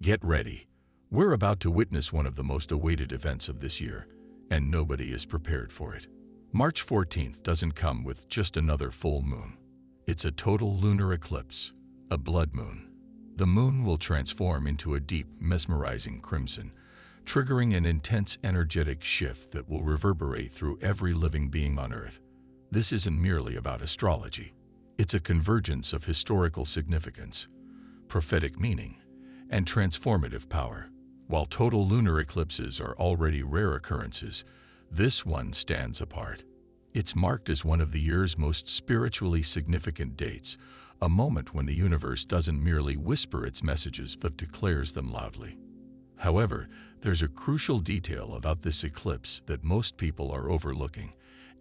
Get ready. We're about to witness one of the most awaited events of this year, and nobody is prepared for it. March 14th doesn't come with just another full moon. It's a total lunar eclipse, a blood moon. The moon will transform into a deep, mesmerizing crimson, triggering an intense energetic shift that will reverberate through every living being on Earth. This isn't merely about astrology. It's a convergence of historical significance, prophetic meaning, and transformative power. While total lunar eclipses are already rare occurrences, this one stands apart. It's marked as one of the year's most spiritually significant dates, a moment when the universe doesn't merely whisper its messages but declares them loudly. However, there's a crucial detail about this eclipse that most people are overlooking,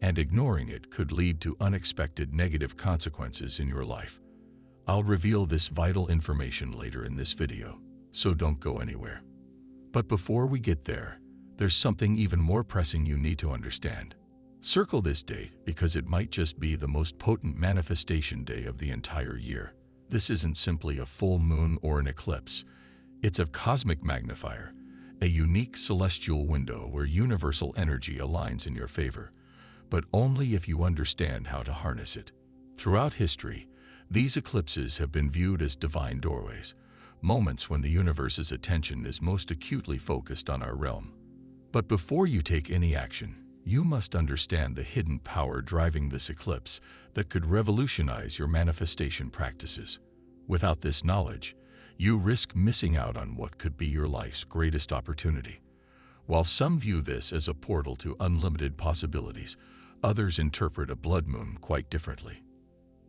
and ignoring it could lead to unexpected negative consequences in your life. I'll reveal this vital information later in this video, so don't go anywhere. But before we get there, there's something even more pressing you need to understand. Circle this date because it might just be the most potent manifestation day of the entire year. This isn't simply a full moon or an eclipse. It's a cosmic magnifier, a unique celestial window where universal energy aligns in your favor, but only if you understand how to harness it. Throughout history, these eclipses have been viewed as divine doorways, moments when the universe's attention is most acutely focused on our realm. But before you take any action, you must understand the hidden power driving this eclipse that could revolutionize your manifestation practices. Without this knowledge, you risk missing out on what could be your life's greatest opportunity. While some view this as a portal to unlimited possibilities, others interpret a blood moon quite differently.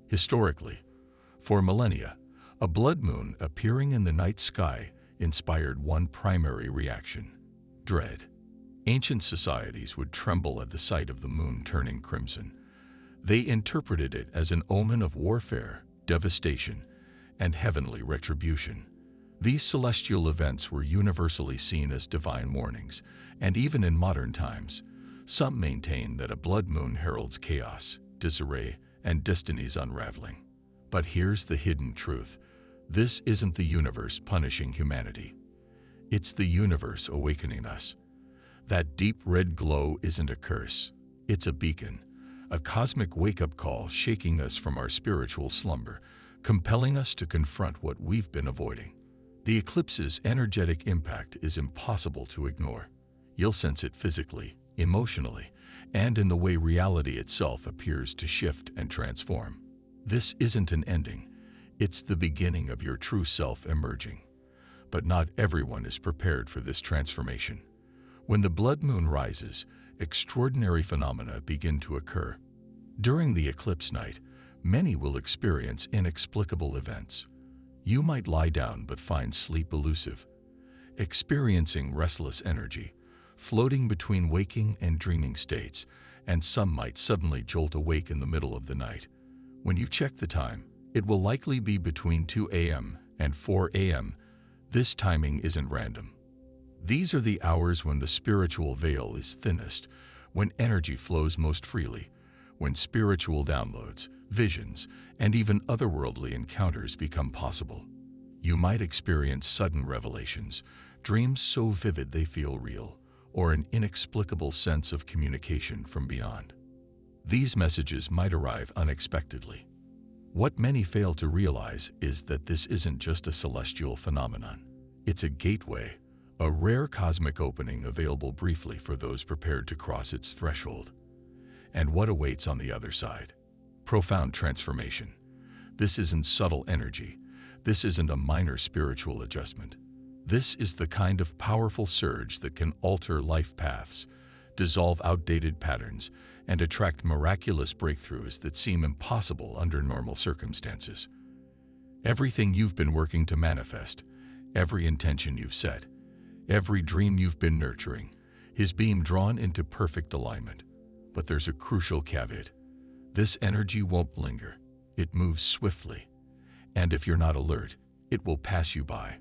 Historically, for millennia, a blood moon appearing in the night sky inspired one primary reaction: dread. Ancient societies would tremble at the sight of the moon turning crimson. They interpreted it as an omen of warfare, devastation, and heavenly retribution. These celestial events were universally seen as divine warnings, and even in modern times, some maintain that a blood moon heralds chaos, disarray, and destiny's unraveling. But here's the hidden truth. This isn't the universe punishing humanity. It's the universe awakening us. That deep red glow isn't a curse. It's a beacon, a cosmic wake-up call shaking us from our spiritual slumber, compelling us to confront what we've been avoiding. The eclipse's energetic impact is impossible to ignore. You'll sense it physically, emotionally, and in the way reality itself appears to shift and transform. This isn't an ending. It's the beginning of your true self emerging. But not everyone is prepared for this transformation. When the blood moon rises, extraordinary phenomena begin to occur. During the eclipse night, many will experience inexplicable events. You might lie down but find sleep elusive, experiencing restless energy, floating between waking and dreaming states, and some might suddenly jolt awake in the middle of the night. When you check the time, it will likely be between 2 a.m. and 4 a.m. This timing isn't random. These are the hours when the spiritual veil is thinnest, when energy flows most freely, when spiritual downloads, visions, and even otherworldly encounters become possible. You might experience sudden revelations, dreams so vivid they feel real, or an inexplicable sense of communication from beyond. These messages might arrive unexpectedly. What many fail to realize is that this isn't just a celestial phenomenon. It's a gateway, a rare cosmic opening available briefly for those prepared to cross its threshold. And what awaits on the other side? Profound transformation. This isn't subtle energy. This isn't a minor spiritual adjustment. This is the kind of powerful surge that can alter life paths, dissolve outdated patterns, and attract miraculous breakthroughs that seem impossible under normal circumstances. Everything you've been working to manifest, every intention you've set, every dream you've been nurturing, is being drawn into perfect alignment. But there's a crucial caveat. This energy won't linger. It moves swiftly. And if you're not alert, it will pass you by.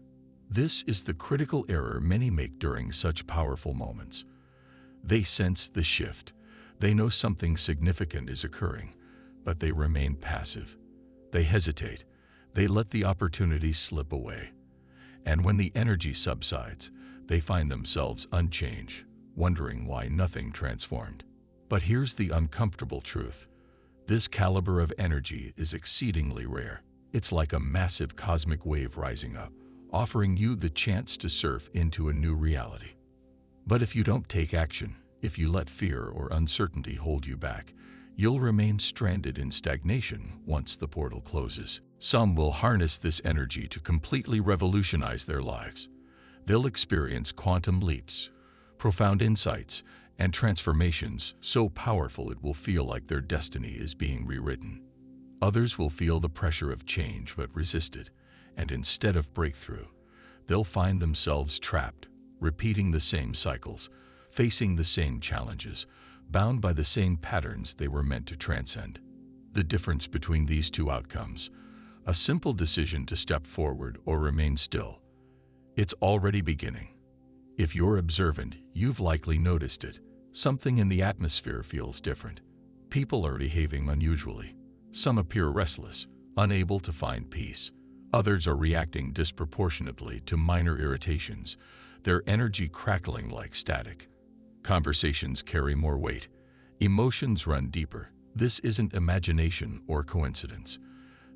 This is the critical error many make during such powerful moments. They sense the shift. They know something significant is occurring, but they remain passive. They hesitate. They let the opportunity slip away. And when the energy subsides, they find themselves unchanged, wondering why nothing transformed. But here's the uncomfortable truth. This caliber of energy is exceedingly rare. It's like a massive cosmic wave rising up, offering you the chance to surf into a new reality. But if you don't take action, if you let fear or uncertainty hold you back, you'll remain stranded in stagnation once the portal closes. Some will harness this energy to completely revolutionize their lives. They'll experience quantum leaps, profound insights, and transformations so powerful it will feel like their destiny is being rewritten. Others will feel the pressure of change but resist it, and instead of breakthrough, they'll find themselves trapped, repeating the same cycles, facing the same challenges, bound by the same patterns they were meant to transcend. The difference between these two outcomes, a simple decision to step forward or remain still, it's already beginning. If you're observant, you've likely noticed it. Something in the atmosphere feels different. People are behaving unusually. Some appear restless, unable to find peace. Others are reacting disproportionately to minor irritations, their energy crackling like static. Conversations carry more weight. Emotions run deeper. This isn't imagination or coincidence.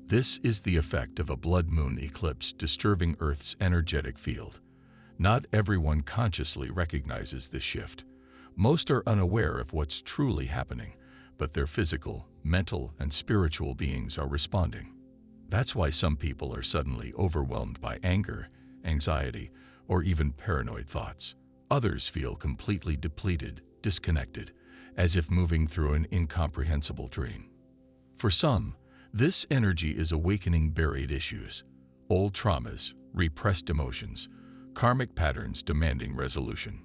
This is the effect of a blood moon eclipse disturbing Earth's energetic field. Not everyone consciously recognizes this shift. Most are unaware of what's truly happening, but their physical, mental, and spiritual beings are responding. That's why some people are suddenly overwhelmed by anger, anxiety, or even paranoid thoughts. Others feel completely depleted, disconnected, as if moving through an incomprehensible dream. For some, this energy is awakening buried issues, old traumas, repressed emotions, karmic patterns demanding resolution.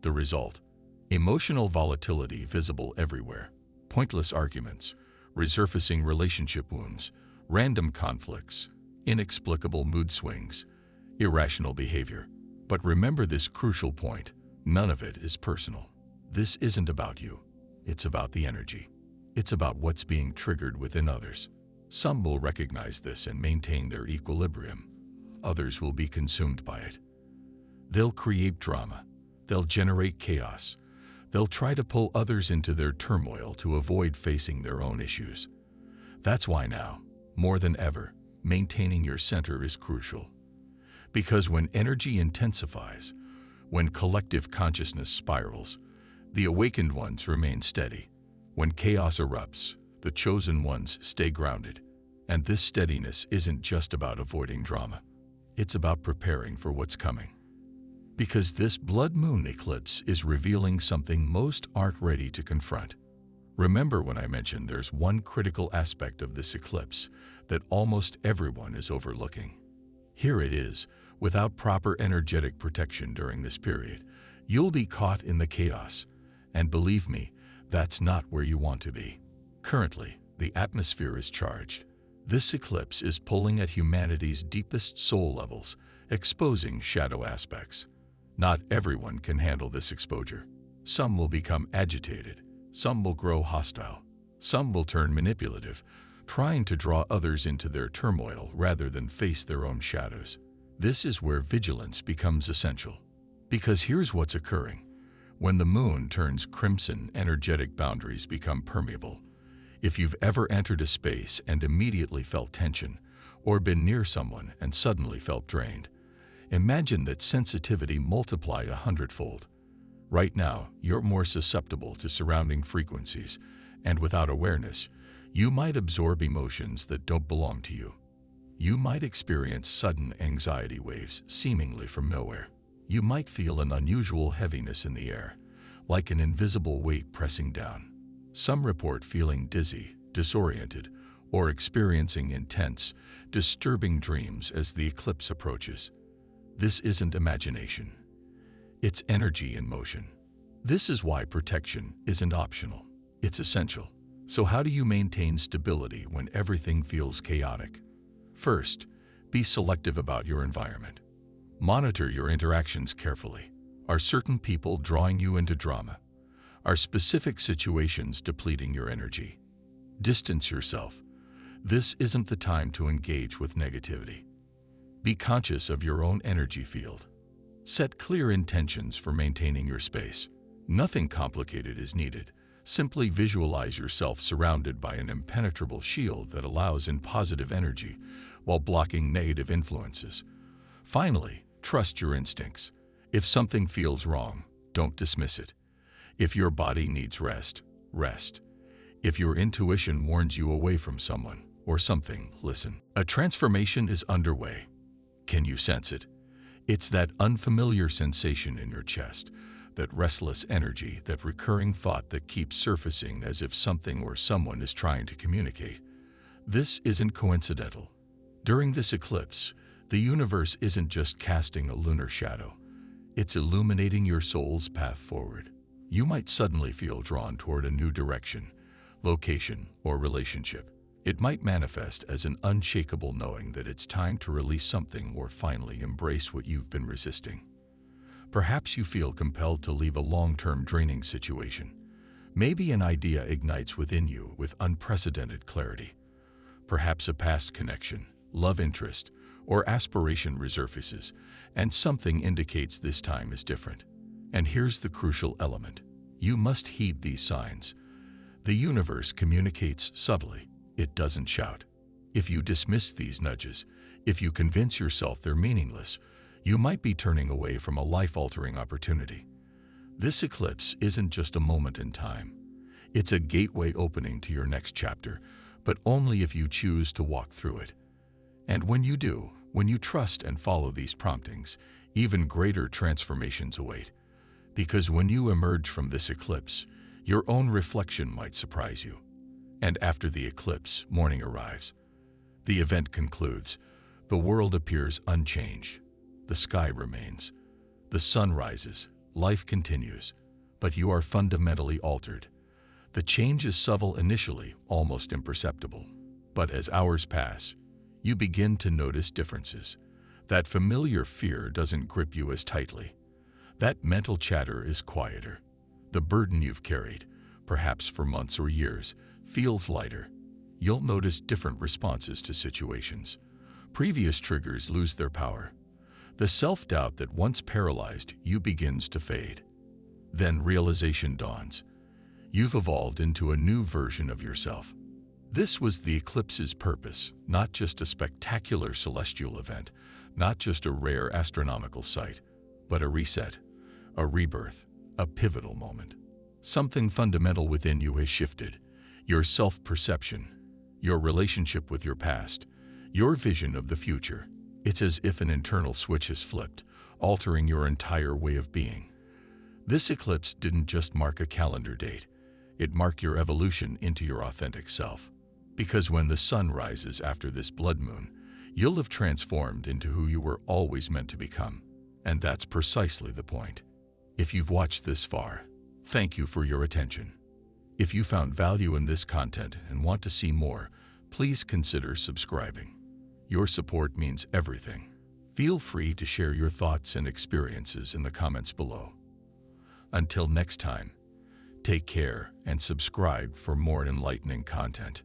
The result: emotional volatility visible everywhere, pointless arguments, resurfacing relationship wounds, random conflicts, inexplicable mood swings, irrational behavior. But remember this crucial point: none of it is personal. This isn't about you. It's about the energy. It's about what's being triggered within others. Some will recognize this and maintain their equilibrium. Others will be consumed by it. They'll create drama. They'll generate chaos. They'll try to pull others into their turmoil to avoid facing their own issues. That's why now, more than ever, maintaining your center is crucial. Because when energy intensifies, when collective consciousness spirals, the awakened ones remain steady. When chaos erupts, the chosen ones stay grounded. And this steadiness isn't just about avoiding drama. It's about preparing for what's coming. Because this blood moon eclipse is revealing something most aren't ready to confront. Remember when I mentioned there's one critical aspect of this eclipse that almost everyone is overlooking. Here it is. Without proper energetic protection during this period, you'll be caught in the chaos. And believe me, that's not where you want to be. Currently, the atmosphere is charged. This eclipse is pulling at humanity's deepest soul levels, exposing shadow aspects. Not everyone can handle this exposure. Some will become agitated. Some will grow hostile. Some will turn manipulative, trying to draw others into their turmoil rather than face their own shadows. This is where vigilance becomes essential. Because here's what's occurring. When the moon turns crimson, energetic boundaries become permeable. If you've ever entered a space and immediately felt tension, or been near someone and suddenly felt drained, imagine that sensitivity multiplied 100-fold. Right now, you're more susceptible to surrounding frequencies, and without awareness, you might absorb emotions that don't belong to you. You might experience sudden anxiety waves seemingly from nowhere. You might feel an unusual heaviness in the air, like an invisible weight pressing down. Some report feeling dizzy, disoriented, or experiencing intense, disturbing dreams as the eclipse approaches. This isn't imagination. It's energy in motion. This is why protection isn't optional. It's essential. So how do you maintain stability when everything feels chaotic? First, be selective about your environment. Monitor your interactions carefully. Are certain people drawing you into drama? Are specific situations depleting your energy? Distance yourself. This isn't the time to engage with negativity. Be conscious of your own energy field. Set clear intentions for maintaining your space. Nothing complicated is needed. Simply visualize yourself surrounded by an impenetrable shield that allows in positive energy while blocking negative influences. Finally, trust your instincts. If something feels wrong, don't dismiss it. If your body needs rest, rest. If your intuition warns you away from someone or something, listen. A transformation is underway. Can you sense it? It's that unfamiliar sensation in your chest, that restless energy, that recurring thought that keeps surfacing as if something or someone is trying to communicate. This isn't coincidental. During this eclipse, the universe isn't just casting a lunar shadow. It's illuminating your soul's path forward. You might suddenly feel drawn toward a new direction, location, or relationship. It might manifest as an unshakable knowing that it's time to release something or finally embrace what you've been resisting. Perhaps you feel compelled to leave a long-term draining situation. Maybe an idea ignites within you with unprecedented clarity. Perhaps a past connection, love interest, or aspiration resurfaces, and something indicates this time is different. And here's the crucial element. You must heed these signs. The universe communicates subtly. It doesn't shout. If you dismiss these nudges, if you convince yourself they're meaningless, you might be turning away from a life-altering opportunity. This eclipse isn't just a moment in time. It's a gateway opening to your next chapter, but only if you choose to walk through it. And when you do, when you trust and follow these promptings, even greater transformations await. Because when you emerge from this eclipse, your own reflection might surprise you. And after the eclipse, morning arrives. The event concludes. The world appears unchanged. The sky remains. The sun rises. Life continues. But you are fundamentally altered. The change is subtle initially, almost imperceptible. But as hours pass, you begin to notice differences. That familiar fear doesn't grip you as tightly. That mental chatter is quieter. The burden you've carried, perhaps for months or years, feels lighter. You'll notice different responses to situations. Previous triggers lose their power. The self-doubt that once paralyzed you begins to fade. Then realization dawns. You've evolved into a new version of yourself. This was the eclipse's purpose, not just a spectacular celestial event, not just a rare astronomical sight, but a reset, a rebirth, a pivotal moment. Something fundamental within you has shifted. Your self-perception, your relationship with your past, your vision of the future. It's as if an internal switch has flipped, altering your entire way of being. This eclipse didn't just mark a calendar date. It marked your evolution into your authentic self. Because when the sun rises after this blood moon, you'll have transformed into who you were always meant to become. And that's precisely the point. If you've watched this far, thank you for your attention. If you found value in this content and want to see more, please consider subscribing. Your support means everything. Feel free to share your thoughts and experiences in the comments below. Until next time, take care and subscribe for more enlightening content.